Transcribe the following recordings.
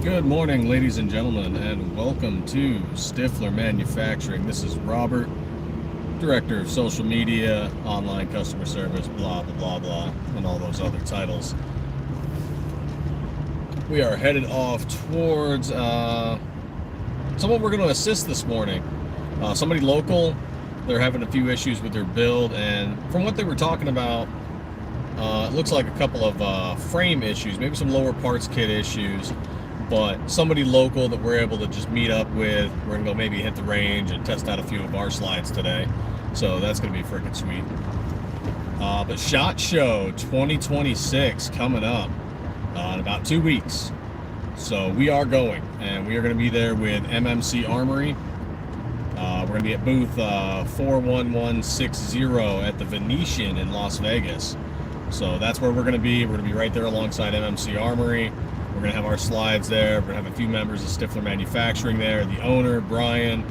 Good morning, ladies and gentlemen, and welcome to Stiffler Manufacturing. This is Robert, Director of Social Media, Online Customer Service, blah, blah, blah, blah, and all those other titles. We are headed off towards someone we're going to assist this morning. Somebody local. They're having a few issues with their build, and from what they were talking about, it looks like a couple of frame issues, maybe some lower parts kit issues. But somebody local that we're able to just meet up with, we're gonna go maybe hit the range and test out a few of our slides today. So that's gonna be freaking sweet. But SHOT Show 2026 coming up in about 2 weeks. So we are going, and we are gonna be there with MMC Armory. We're gonna be at booth 41160 at the Venetian in Las Vegas. So that's where we're gonna be. We're gonna be right there alongside MMC Armory. We're going to have our slides there. We're going to have a few members of Stiffler Manufacturing there. The owner, Brian,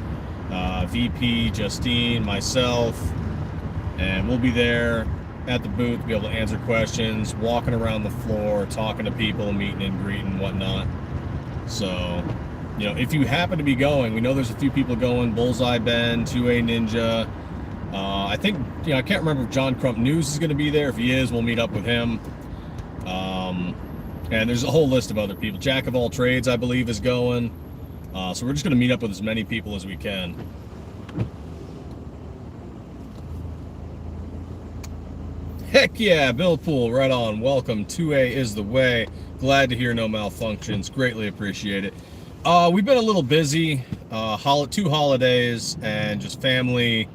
VP, Justine, myself. And we'll be there at the booth, be able to answer questions, walking around the floor, talking to people, meeting and greeting and whatnot. So, you know, if you happen to be going, we know there's a few people going. Bullseye Ben, 2A Ninja. I think, you know, I can't remember if John Crump News is going to be there. If he is, we'll meet up with him. And there's a whole list of other people. Jack of all trades, I believe, is going. So we're just going to meet up with as many people as we can. Heck yeah, Bill Pool, right on. Welcome. 2A is the way. Glad to hear no malfunctions. Greatly appreciate it. We've been a little busy. 2 holidays and just family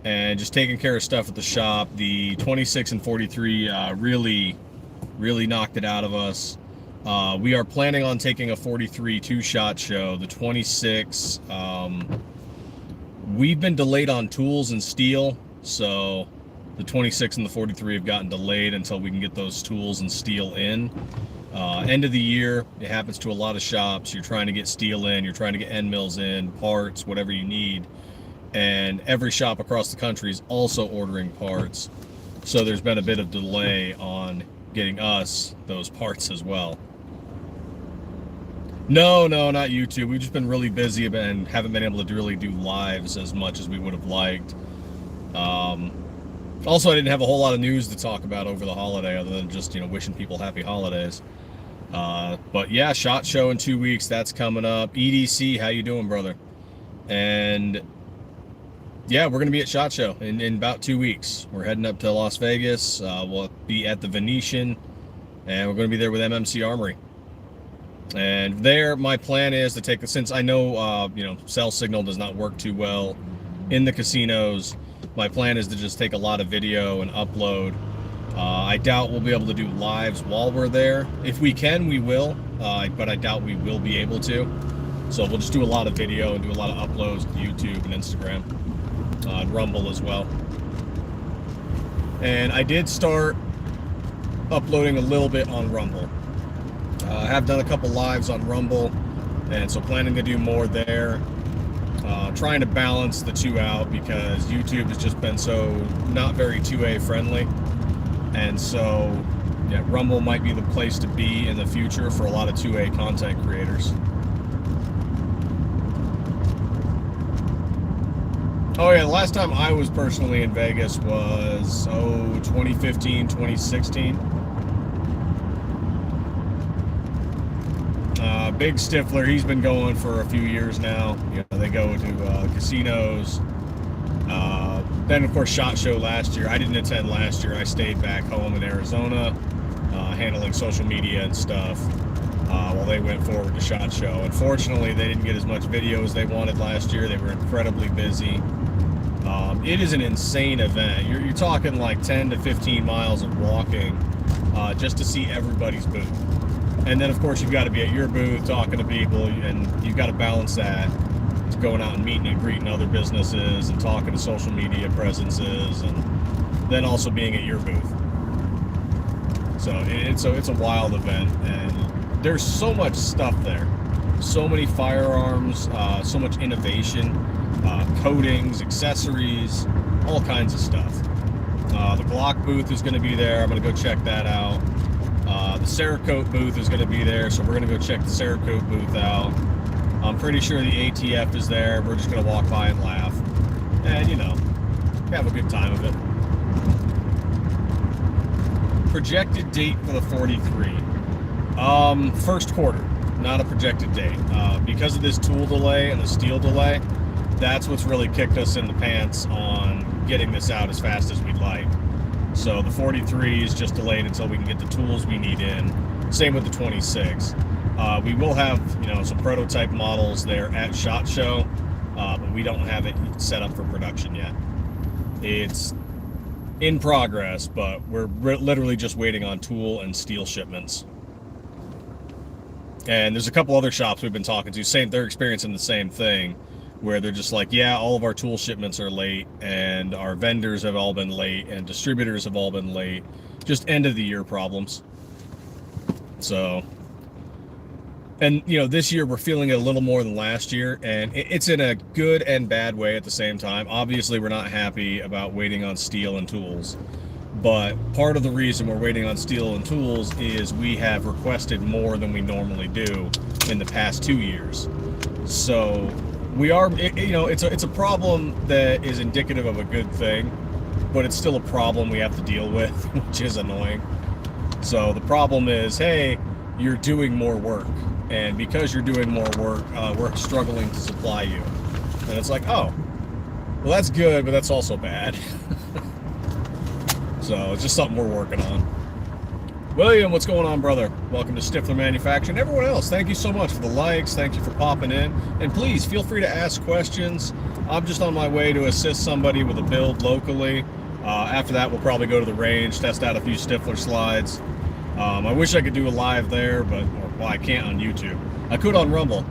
and just taking care of stuff at the shop. The 26 and 43 really knocked it out of us. We are planning on taking a 43 two-shot show. The 26, we've been delayed on tools and steel, so the 26 and the 43 have gotten delayed until we can get those tools and steel in. End of the year, it happens to a lot of shops. You're trying to get steel in, you're trying to get end mills in, parts, whatever you need, and every shop across the country is also ordering parts, so there's been a bit of delay on getting us those parts as well. No, not YouTube. We've just been really busy and haven't been able to really do lives as much as we would have liked. Also, I didn't have a whole lot of news to talk about over the holiday other than just, you know, wishing people happy holidays. But yeah, SHOT Show in 2 weeks, that's coming up. EDC, how you doing, brother? And yeah, we're going to be at SHOT Show in about 2 weeks. We're heading up to Las Vegas. We'll be at the Venetian, and we're going to be there with MMC Armory. And there, my plan is to take, since I know, you know, cell signal does not work too well in the casinos, my plan is to just take a lot of video and upload. I doubt we'll be able to do lives while we're there. If we can, we will, but I doubt we will be able to. So we'll just do a lot of video and do a lot of uploads to YouTube and Instagram. On Rumble as well. And I did start uploading a little bit on Rumble. I have done a couple lives on Rumble, and so planning to do more there. Trying to balance the two out because YouTube has just been so not very 2A friendly, and so yeah, Rumble might be the place to be in the future for a lot of 2A content creators. Oh yeah, the last time I was personally in Vegas was, 2015, 2016. Big Stiffler, he's been going for a few years now. You know, they go to casinos. Then of course SHOT Show last year. I didn't attend last year. I stayed back home in Arizona, handling social media and stuff, while they went forward to SHOT Show. Unfortunately, they didn't get as much video as they wanted last year. They were incredibly busy. It is an insane event. You're talking like 10 to 15 miles of walking just to see everybody's booth. And then, of course, you've got to be at your booth talking to people, and you've got to balance that to going out and meeting and greeting other businesses and talking to social media presences, and then also being at your booth. So it's a wild event, and there's so much stuff there. So many firearms, so much innovation. Coatings, accessories, all kinds of stuff. The Glock booth is going to be there. I'm going to go check that out. The Cerakote booth is going to be there, so we're going to go check the Cerakote booth out. I'm pretty sure the ATF is there. We're just going to walk by and laugh. And, you know, have a good time of it. Projected date for the 43. First quarter, not a projected date. Because of this tool delay and the steel delay, that's what's really kicked us in the pants on getting this out as fast as we'd like. So the 43 is just delayed until we can get the tools we need in. Same with the 26. We will have, you know, some prototype models there at SHOT Show, but we don't have it set up for production yet. It's in progress, but we're literally just waiting on tool and steel shipments. And there's a couple other shops we've been talking to, they're experiencing the same thing, where they're just like, yeah, all of our tool shipments are late, and our vendors have all been late, and distributors have all been late. Just end of the year problems. So, and you know, this year we're feeling it a little more than last year, and it's in a good and bad way at the same time. Obviously, we're not happy about waiting on steel and tools, but part of the reason we're waiting on steel and tools is we have requested more than we normally do in the past 2 years. So we are, you know, it's a problem that is indicative of a good thing, but it's still a problem we have to deal with, which is annoying. So the problem is, hey, you're doing more work, and because you're doing more work, we're struggling to supply you. And it's like, oh, well, that's good, but that's also bad. So it's just something we're working on. William, what's going on, brother? Welcome to Stiffler Manufacturing. Everyone else, thank you so much for the likes. Thank you for popping in. And please feel free to ask questions. I'm just on my way to assist somebody with a build locally. After that, we'll probably go to the range, test out a few Stiffler slides. I wish I could do a live there, but well, I can't on YouTube. I could on Rumble,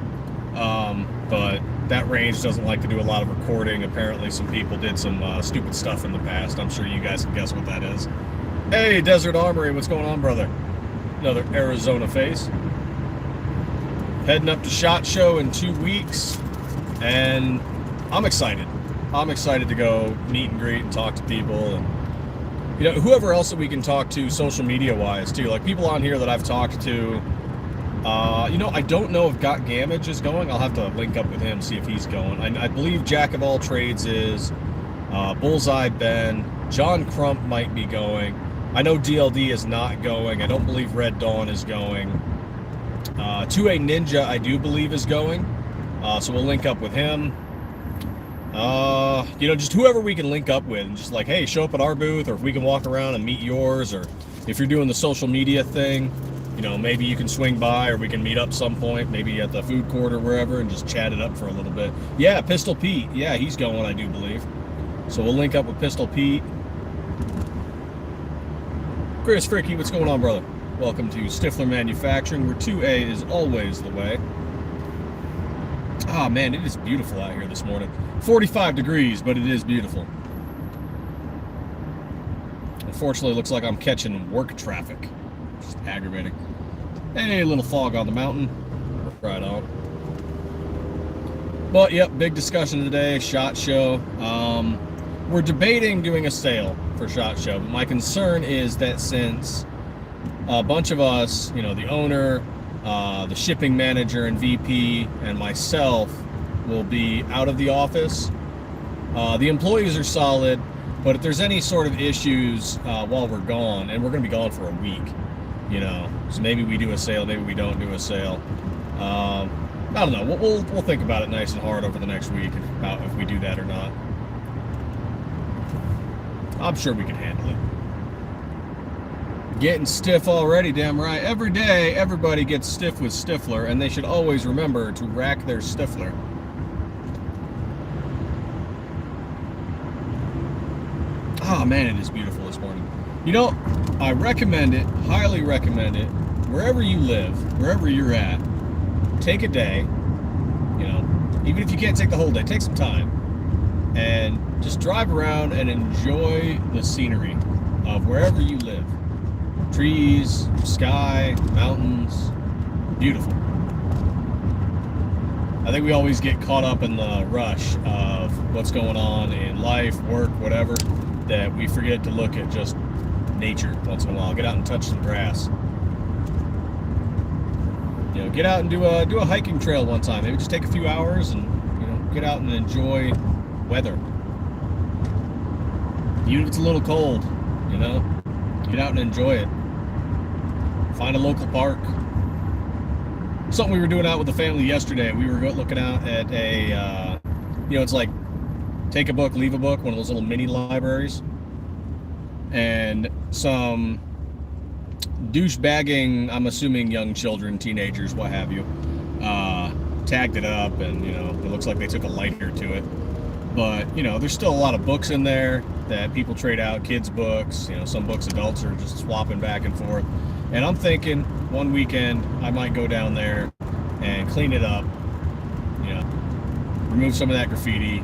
but that range doesn't like to do a lot of recording. Apparently, some people did some stupid stuff in the past. I'm sure you guys can guess what that is. Hey, Desert Armory, what's going on, brother? Another Arizona face. Heading up to SHOT Show in 2 weeks, and I'm excited. I'm excited to go meet and greet and talk to people, and you know, whoever else that we can talk to social media wise too. Like people on here that I've talked to. You know, I don't know if Got Gamage is going. I'll have to link up with him, see if he's going. I believe Jack of All Trades is. Bullseye Ben. John Crump might be going. I know DLD is not going. I don't believe Red Dawn is going. 2A Ninja, I do believe, is going. So we'll link up with him. You know, just whoever we can link up with, and just like, hey, show up at our booth, or if we can walk around and meet yours, or if you're doing the social media thing, you know, maybe you can swing by, or we can meet up some point, maybe at the food court or wherever, and just chat it up for a little bit. Yeah, Pistol Pete. Yeah, he's going, I do believe. So we'll link up with Pistol Pete. Chris Fricky, what's going on, brother? Welcome to Stiffler Manufacturing, where 2A is always the way. Ah, man, it is beautiful out here this morning. 45 degrees, but it is beautiful. Unfortunately, it looks like I'm catching work traffic. Just aggravating. Hey, a little fog on the mountain. Right on. But, yep, big discussion today, SHOT Show. We're debating doing a sale for SHOT Show. But my concern is that since a bunch of us, you know, the owner, the shipping manager and VP, and myself will be out of the office. The employees are solid, but if there's any sort of issues while we're gone, and we're going to be gone for a week, you know, so maybe we do a sale, maybe we don't do a sale. I don't know. We'll think about it nice and hard over the next week about if we do that or not. I'm sure we can handle it. Getting stiff already, damn right. Every day, everybody gets stiff with Stiffler, and they should always remember to rack their Stiffler. Oh man, it is beautiful this morning. You know, I recommend it, highly recommend it, wherever you live, wherever you're at, take a day, you know, even if you can't take the whole day, take some time, and just drive around and enjoy the scenery of wherever you live. Trees, sky, mountains, beautiful. I think we always get caught up in the rush of what's going on in life, work, whatever, that we forget to look at just nature once in a while. Get out and touch some grass. You know, get out and do a hiking trail one time. Maybe just take a few hours and, you know, get out and enjoy weather. Even if it's a little cold, you know, get out and enjoy it. Find a local park. Something we were doing out with the family yesterday. We were looking out at a, you know, it's like take a book, leave a book, one of those little mini libraries. And some douchebagging, I'm assuming young children, teenagers, what have you, tagged it up, and, you know, it looks like they took a lighter to it. But, you know, there's still a lot of books in there that people trade out, kids' books, you know, some books adults are just swapping back and forth. And I'm thinking one weekend I might go down there and clean it up, you know, remove some of that graffiti,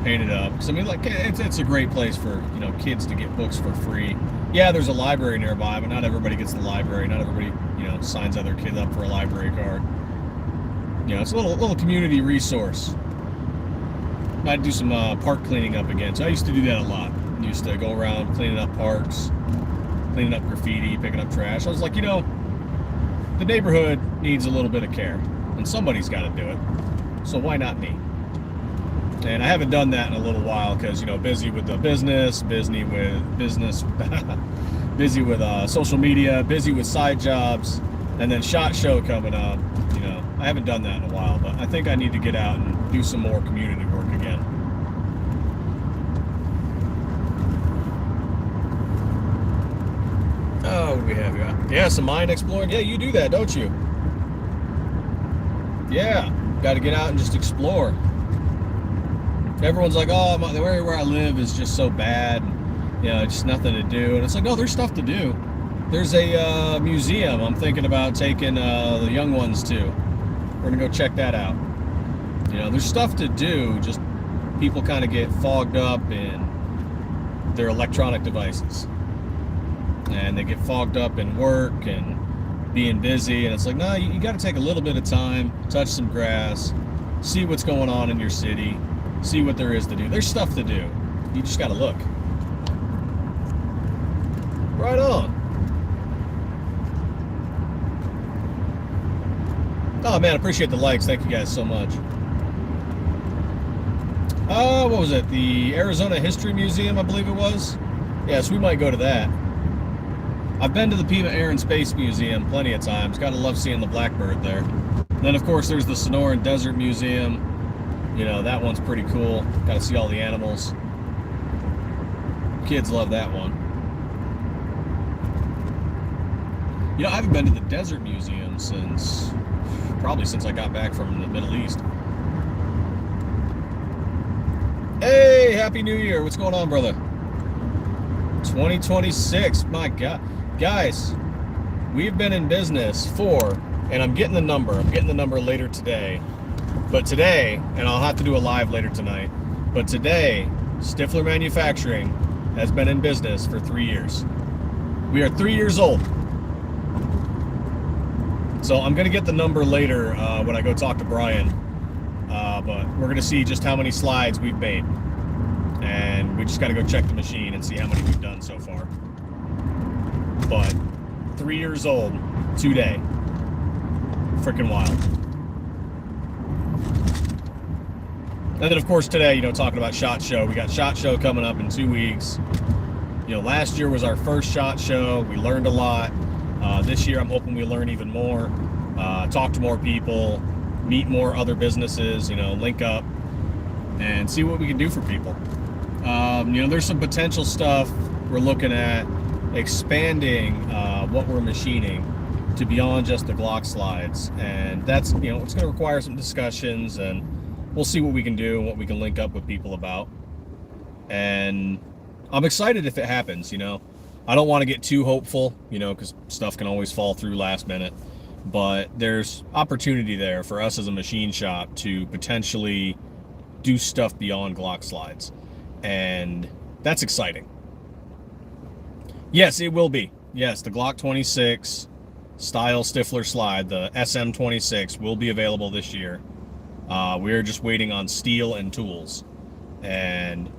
paint it up. Because, I mean, like, it's a great place for, you know, kids to get books for free. Yeah, there's a library nearby, but not everybody gets the library. Not everybody, you know, signs other kids up for a library card. You know, it's a little community resource. Might do some park cleaning up again. So I used to do that a lot. I used to go around cleaning up parks, cleaning up graffiti, picking up trash. I was like, you know, the neighborhood needs a little bit of care, and somebody's got to do it. So why not me? And I haven't done that in a little while because, you know, busy with the business, busy with social media, busy with side jobs, and then SHOT Show coming up. You know, I haven't done that in a while, but I think I need to get out and do some more community work again. Oh, what do we have here? Yeah, some mind exploring. Yeah, you do that, don't you? Yeah, got to get out and just explore. Everyone's like, oh, the area where I live is just so bad. You know, just nothing to do. And it's like, no, there's stuff to do. There's a museum I'm thinking about taking the young ones to. We're going to go check that out. You know, there's stuff to do. Just people kind of get fogged up in their electronic devices. And they get fogged up in work and being busy. And it's like, no, you got to take a little bit of time, touch some grass, see what's going on in your city. See what there is to do. There's stuff to do. You just got to look. Right on. Oh, man, I appreciate the likes. Thank you guys so much. What was it? The Arizona History Museum, I believe it was. Yes, we might go to that. I've been to the Pima Air and Space Museum plenty of times. Gotta love seeing the blackbird there. And then, of course, there's the Sonoran Desert Museum. You know, that one's pretty cool. Got to see all the animals. Kids love that one. You know, I haven't been to the Desert Museum probably since I got back from the Middle East. Hey, Happy New Year. What's going on, brother? 2026. My God. Guys, we've been in business and I'm getting the number later today. But today, and I'll have to do a live later tonight, but today, Stiffler Manufacturing has been in business for 3 years. We are 3 years old. So I'm going to get the number later when I go talk to Brian. But we're going to see just how many slides we've made. And we just got to go check the machine and see how many we've done so far. But 3 years old today. Freaking wild. And then, of course, today, you know, talking about SHOT Show. We got SHOT Show coming up in 2 weeks. You know, last year was our first SHOT Show. We learned a lot. This year, I'm hoping we learn even more. Talk to more people, meet more other businesses, you know, link up, and see what we can do for people. You know, there's some potential stuff we're looking at expanding what we're machining to beyond just the Glock slides. And that's, you know, it's going to require some discussions, and we'll see what we can do and what we can link up with people about. And I'm excited if it happens, you know. I don't want to get too hopeful, you know, because stuff can always fall through last minute. But there's opportunity there for us as a machine shop to potentially do stuff beyond Glock slides. And that's exciting. Yes, it will be. Yes, the Glock 26 style Stiffler slide, the SM26, will be available this year. We're just waiting on steel and tools. And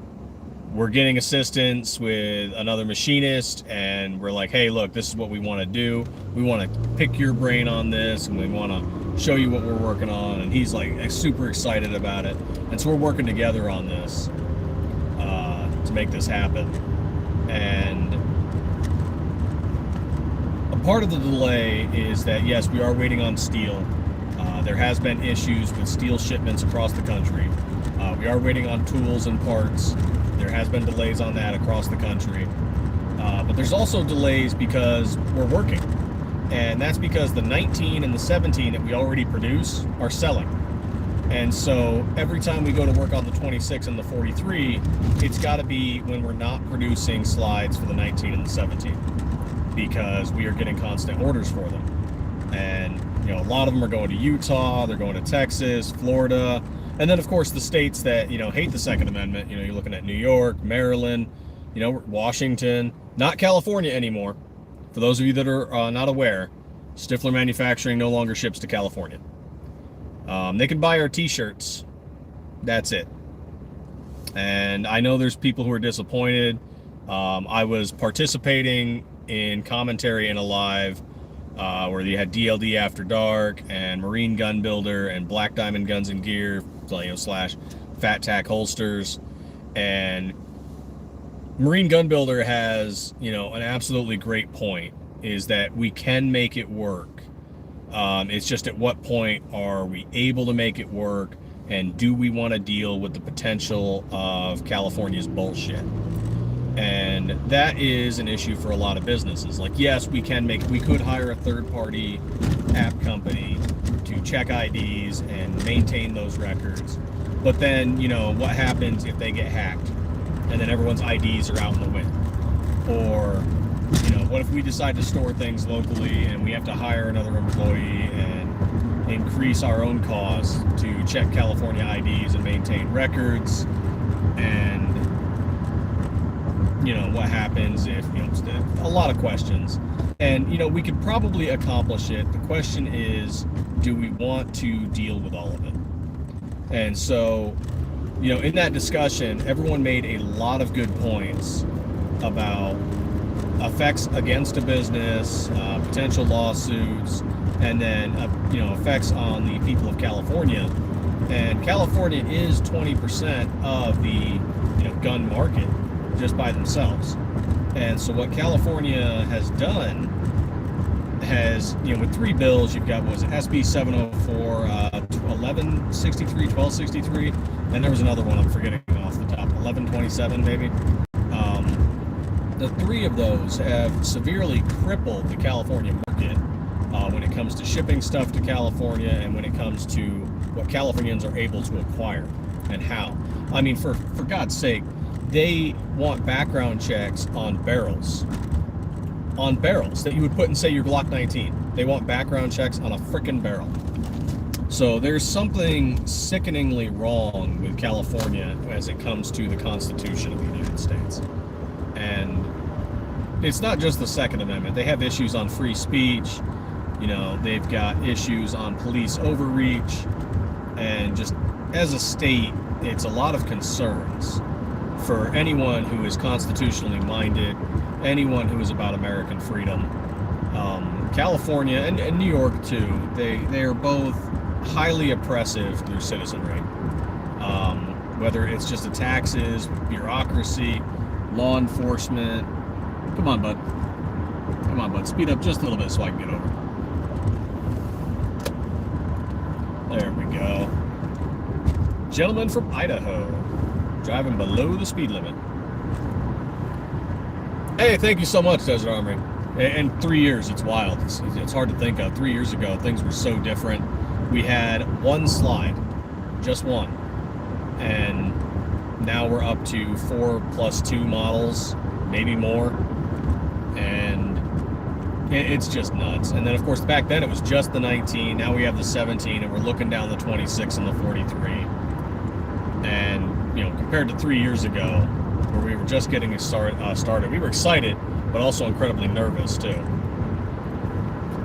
we're getting assistance with another machinist, and we're like, hey, look, this is what we want to do. We want to pick your brain on this, and we want to show you what we're working on. And he's like super excited about it. And so we're working together on this to make this happen. And a part of the delay is that, yes, we are waiting on steel. There has been issues with steel shipments across the country. We are waiting on tools and parts. There has been delays on that across the country. But there's also delays because we're working. And that's because the 19 and the 17 that we already produce are selling. And so every time we go to work on the 26 and the 43, it's got to be when we're not producing slides for the 19 and the 17, because we are getting constant orders for them. And, you know, a lot of them are going to Utah, they're going to Texas, Florida, and then of course the states that, you know, hate the Second Amendment. You know, you're looking at New York, Maryland, you know, Washington, not California anymore. For those of you that are not aware, Stiffler Manufacturing no longer ships to California. They can buy our t-shirts. That's it. And I know there's people who are disappointed. I was participating in commentary in a live where you had DLD After Dark and Marine Gun Builder and Black Diamond Guns and Gear, you know, slash Fat Tack Holsters. And Marine Gun Builder has, you know, an absolutely great point, is that we can make it work. It's just at what point are we able to make it work, and do we want to deal with the potential of California's bullshit? And that is an issue for a lot of businesses. Like, yes, we could hire a third-party app company to check IDs and maintain those records. But then, you know, what happens if they get hacked and then everyone's IDs are out in the wind? Or, you know, what if we decide to store things locally and we have to hire another employee and increase our own costs to check California IDs and maintain records? And, you know, what happens if, you know, a lot of questions. And, you know, we could probably accomplish it. The question is, do we want to deal with all of it? And so, you know, in that discussion, everyone made a lot of good points about effects against a business, potential lawsuits, and then, you know, effects on the people of California. And California is 20% of the, you know, gun market just by themselves. And so what California has done has, you know, with three bills, you've got, what was it, SB 704, 1163, 1263, and there was another one I'm forgetting off the top, 1127 maybe. The three of those have severely crippled the California market when it comes to shipping stuff to California and when it comes to what Californians are able to acquire and how. I mean, for God's sake, they want background checks on barrels. On barrels that you would put in, say, your Glock 19. They want background checks on a frickin' barrel. So there's something sickeningly wrong with California as it comes to the Constitution of the United States. And it's not just the Second Amendment. They have issues on free speech. You know, they've got issues on police overreach. And just as a state, it's a lot of concerns for anyone who is constitutionally minded, anyone who is about American freedom. California and New York too, they are both highly oppressive through citizenry. Whether it's just the taxes, bureaucracy, law enforcement. Come on, bud. Come on, bud. Speed up just a little bit so I can get over. There we go. Gentleman from Idaho, driving below the speed limit. Hey, thank you so much, Desert Armory. In 3 years, it's wild. It's hard to think of. 3 years ago, things were so different. We had one slide, just one. And now we're up to 4+2 models, maybe more. And it's just nuts. And then, of course, back then it was just the 19. Now we have the 17, and we're looking down the 26 and the 43. And, you know, compared to 3 years ago, where we were just getting started, we were excited, but also incredibly nervous, too.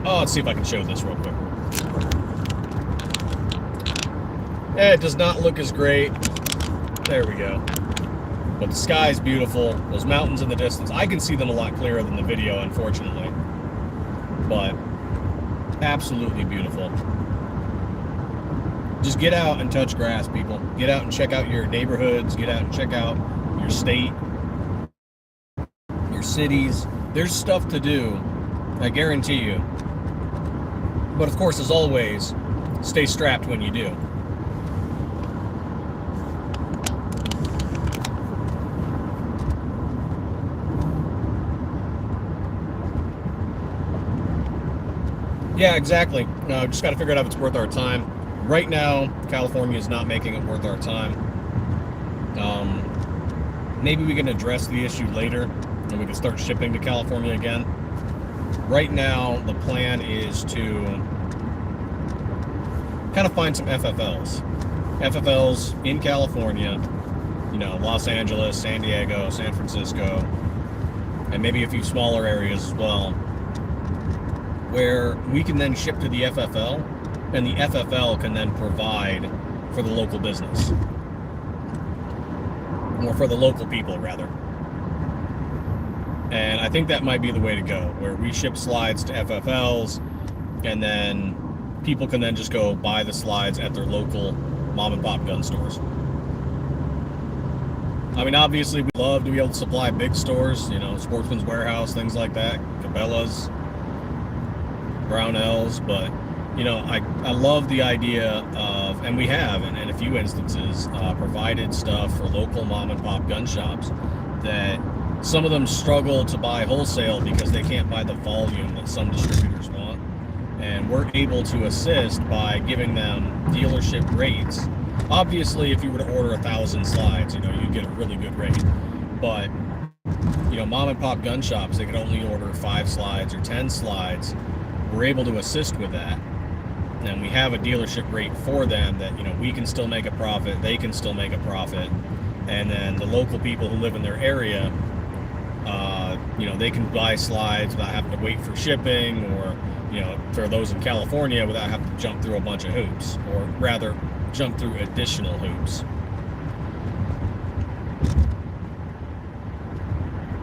Oh, let's see if I can show this real quick. Yeah, it does not look as great. There we go. But the sky's beautiful. Those mountains in the distance, I can see them a lot clearer than the video, unfortunately. But absolutely beautiful. Just get out and touch grass, people. Get out and check out your neighborhoods. Get out and check out your state, your cities. There's stuff to do, I guarantee you. But of course, as always, stay strapped when you do. Yeah, exactly. Just got to figure out if it's worth our time. Right now, California is not making it worth our time. Maybe we can address the issue later and we can start shipping to California again. Right now, the plan is to kind of find some FFLs. FFLs in California, you know, Los Angeles, San Diego, San Francisco, and maybe a few smaller areas as well, where we can then ship to the FFL, and the FFL can then provide for the local business. Or for the local people, rather. And I think that might be the way to go, where we ship slides to FFLs, and then people can then just go buy the slides at their local mom and pop gun stores. I mean, obviously, we love to be able to supply big stores, you know, Sportsman's Warehouse, things like that, Cabela's, Brownells, but you know, I love the idea of, and we have in a few instances provided stuff for local mom and pop gun shops that some of them struggle to buy wholesale because they can't buy the volume that some distributors want, and we're able to assist by giving them dealership rates. Obviously, if you were to order 1,000 slides, you know, you get a really good rate, but you know, mom and pop gun shops, they could only order 5 slides or 10 slides. We're able to assist with that, and we have a dealership rate for them that, you know, we can still make a profit, they can still make a profit, and then the local people who live in their area, you know, they can buy slides without having to wait for shipping, or, you know, for those in California, without having to jump through a bunch of hoops, or rather jump through additional hoops.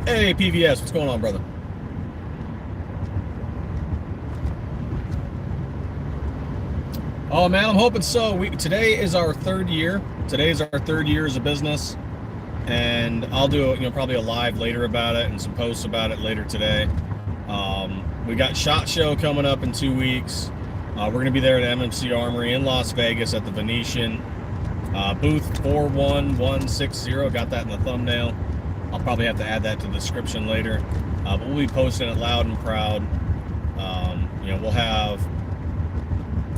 Hey, PVS, what's going on, brother? Oh man, I'm hoping so. Today is our 3rd year. Today is our 3rd year as a business, and I'll do, you know, probably a live later about it and some posts about it later today. We got SHOT Show coming up in 2 weeks. We're going to be there at MMC Armory in Las Vegas at the Venetian. Booth 41160. Got that in the thumbnail. I'll probably have to add that to the description later. But we'll be posting it loud and proud. You know, we'll have,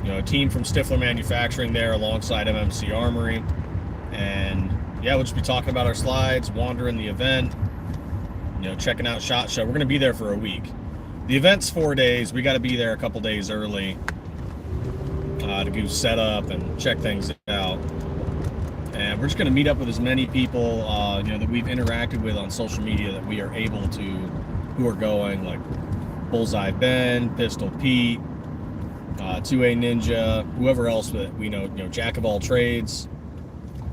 you know, a team from Stiffler Manufacturing there alongside MMC Armory, and yeah, we'll just be talking about our slides, wandering the event, you know, checking out SHOT Show. We're going to be there for a week. The event's 4 days. We got to be there a couple days early to do setup and check things out, and we're just going to meet up with as many people you know, that we've interacted with on social media that we are able to, who are going, like Bullseye Ben, Pistol Pete, 2A Ninja, whoever else that we know, you know, Jack of all trades,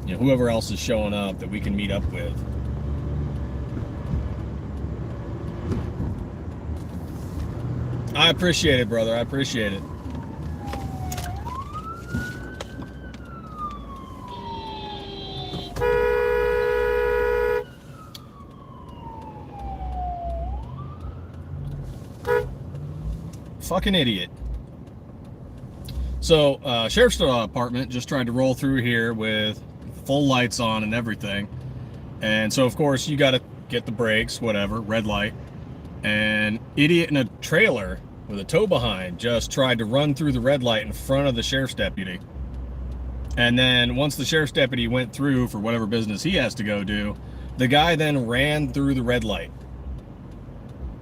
you know, whoever else is showing up that we can meet up with. I appreciate it, brother. I appreciate it. Fucking idiot. So, Sheriff's Department just tried to roll through here with full lights on and everything. And so, of course, you got to get the brakes, whatever, red light. And idiot in a trailer with a tow behind just tried to run through the red light in front of the sheriff's deputy. And then once the sheriff's deputy went through for whatever business he has to go do, the guy then ran through the red light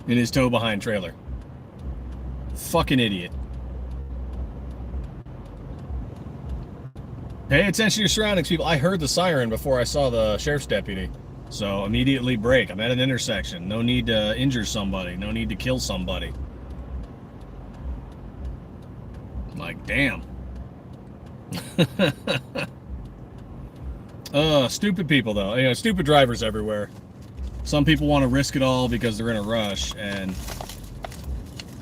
in his tow behind trailer. Fucking idiot. Pay attention to your surroundings, people. I heard the siren before I saw the sheriff's deputy, so immediately brake. I'm at an intersection. No need to injure somebody. No need to kill somebody. Like, damn. Stupid people, though. You know, stupid drivers everywhere. Some people want to risk it all because they're in a rush, and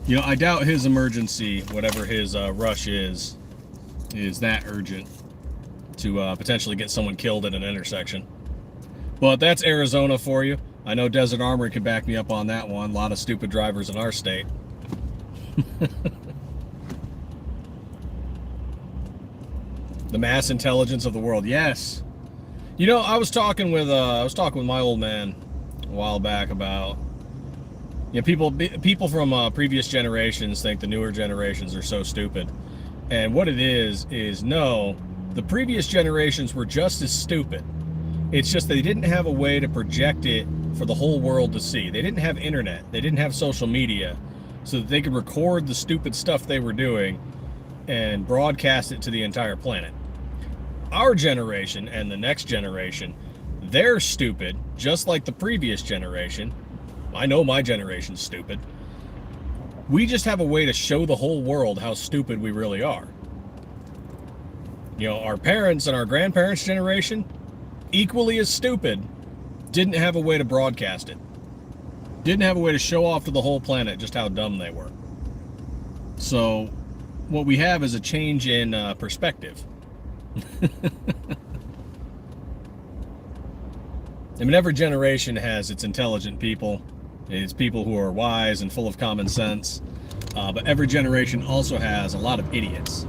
you know, I doubt his emergency, whatever his rush is that urgent to potentially get someone killed at an intersection. But that's Arizona for you. I know Desert Armory could back me up on that one. A lot of stupid drivers in our state. The mass intelligence of the world. Yes. You know, I was talking with my old man a while back about, you know, people from previous generations think the newer generations are so stupid. And what it is no, the previous generations were just as stupid. It's just they didn't have a way to project it for the whole world to see. They didn't have internet. They didn't have social media so that they could record the stupid stuff they were doing and broadcast it to the entire planet. Our generation and the next generation, they're stupid, just like the previous generation. I know my generation's stupid. We just have a way to show the whole world how stupid we really are. You know, our parents and our grandparents' generation, equally as stupid, didn't have a way to broadcast it. Didn't have a way to show off to the whole planet just how dumb they were. So what we have is a change in perspective. I mean, every generation has its intelligent people. It's people who are wise and full of common sense. But every generation also has a lot of idiots.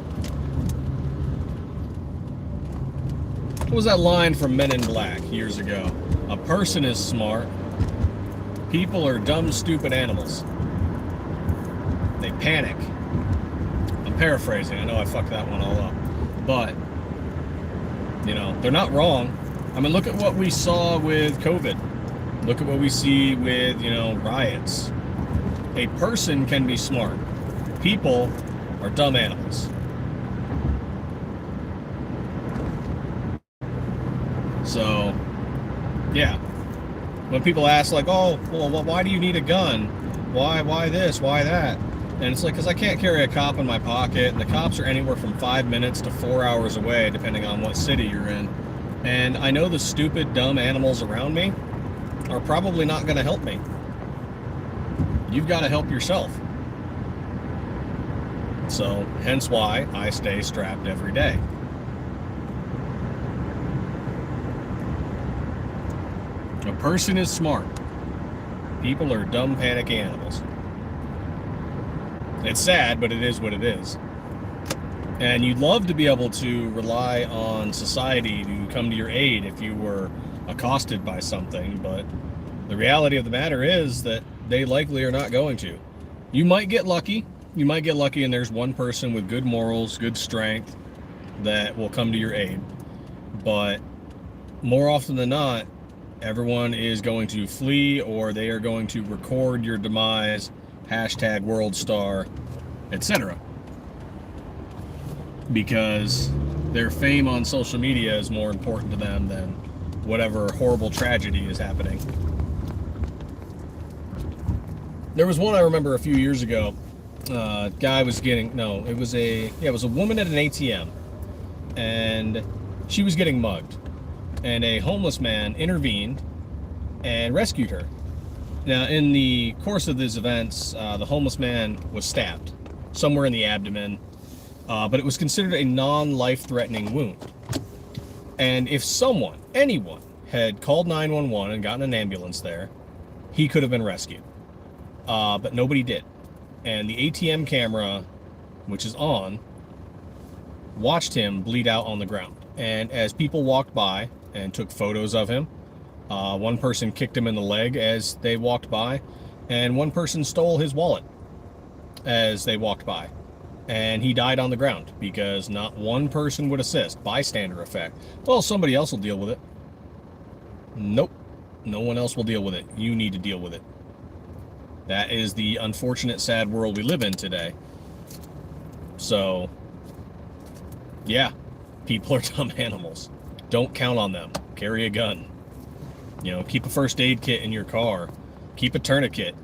What was that line from Men in Black years ago? A person is smart. People are dumb, stupid animals. They panic. I'm paraphrasing. I know I fucked that one all up. But, you know, they're not wrong. I mean, look at what we saw with COVID. Look at what we see with, you know, riots. A person can be smart. People are dumb animals. So, yeah. When people ask, like, oh, well, why do you need a gun? Why this? Why that? And it's like, because I can't carry a cop in my pocket, and the cops are anywhere from 5 minutes to 4 hours away, depending on what city you're in. And I know the stupid, dumb animals around me are probably not going to help me. You've got to help yourself. So, hence why I stay strapped every day. A person is smart. People are dumb, panicky animals. It's sad, but it is what it is. And you'd love to be able to rely on society to come to your aid if you were accosted by something, but the reality of the matter is that they likely are not going to. You might get lucky. You might get lucky and there's one person with good morals, good strength that will come to your aid. But more often than not, everyone is going to flee, or they are going to record your demise, hashtag world star, etc. Because their fame on social media is more important to them than whatever horrible tragedy is happening. There was one I remember a few years ago. Guy was getting, no, it was a woman at an ATM, and she was getting mugged. And a homeless man intervened and rescued her. Now, in the course of these events, the homeless man was stabbed somewhere in the abdomen, but it was considered a non-life-threatening wound. And if anyone, had called 911 and gotten an ambulance there, he could have been rescued. But nobody did. And the ATM camera, which is on, watched him bleed out on the ground. And as people walked by and took photos of him, one person kicked him in the leg as they walked by, and one person stole his wallet as they walked by. And he died on the ground because not one person would assist. Bystander effect. Well, somebody else will deal with it. Nope. No one else will deal with it. You need to deal with it. That is the unfortunate, sad world we live in today. So, yeah, people are dumb animals. Don't count on them. Carry a gun. You know, keep a first aid kit in your car. Keep a tourniquet.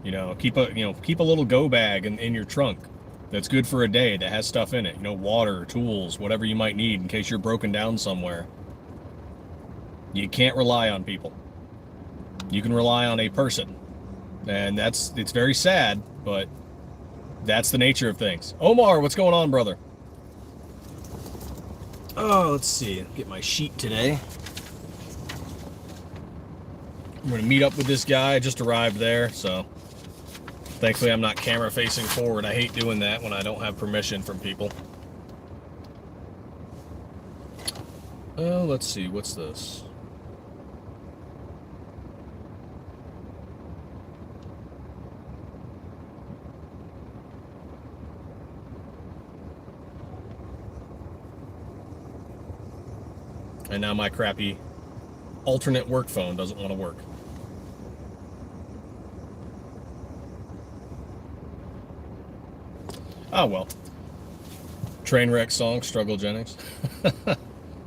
You know, keep a little go bag in your trunk that's good for a day, that has stuff in it. You know, water, tools, whatever you might need in case you're broken down somewhere. You can't rely on people. You can rely on a person. And it's very sad, but that's the nature of things. Omar, what's going on, brother? Oh, let's see. Get my sheet today. I'm going to meet up with this guy. I just arrived there, so thankfully I'm not camera facing forward. I hate doing that when I don't have permission from people. Let's see. What's this? And now my crappy alternate work phone doesn't want to work. Oh, well. Trainwreck song, Struggle Jennings.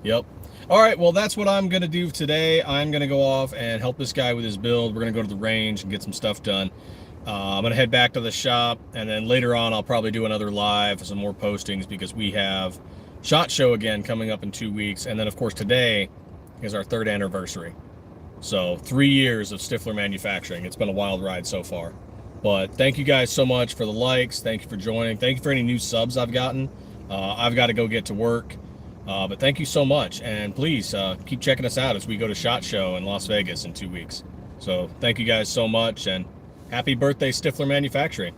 Yep. All right, well, that's what I'm going to do today. I'm going to go off and help this guy with his build. We're going to go to the range and get some stuff done. I'm going to head back to the shop, and then later on I'll probably do another live, some more postings, because we have SHOT Show again coming up in 2 weeks. And then, of course, today is our 3rd anniversary. So 3 years of Stiffler Manufacturing. It's been a wild ride so far. But thank you guys so much for the likes. Thank you for joining. Thank you for any new subs I've gotten. I've got to go get to work. But thank you so much. And please keep checking us out as we go to SHOT Show in Las Vegas in 2 weeks. So thank you guys so much. And happy birthday, Stiffler Manufacturing.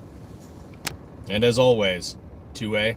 And as always, 2A.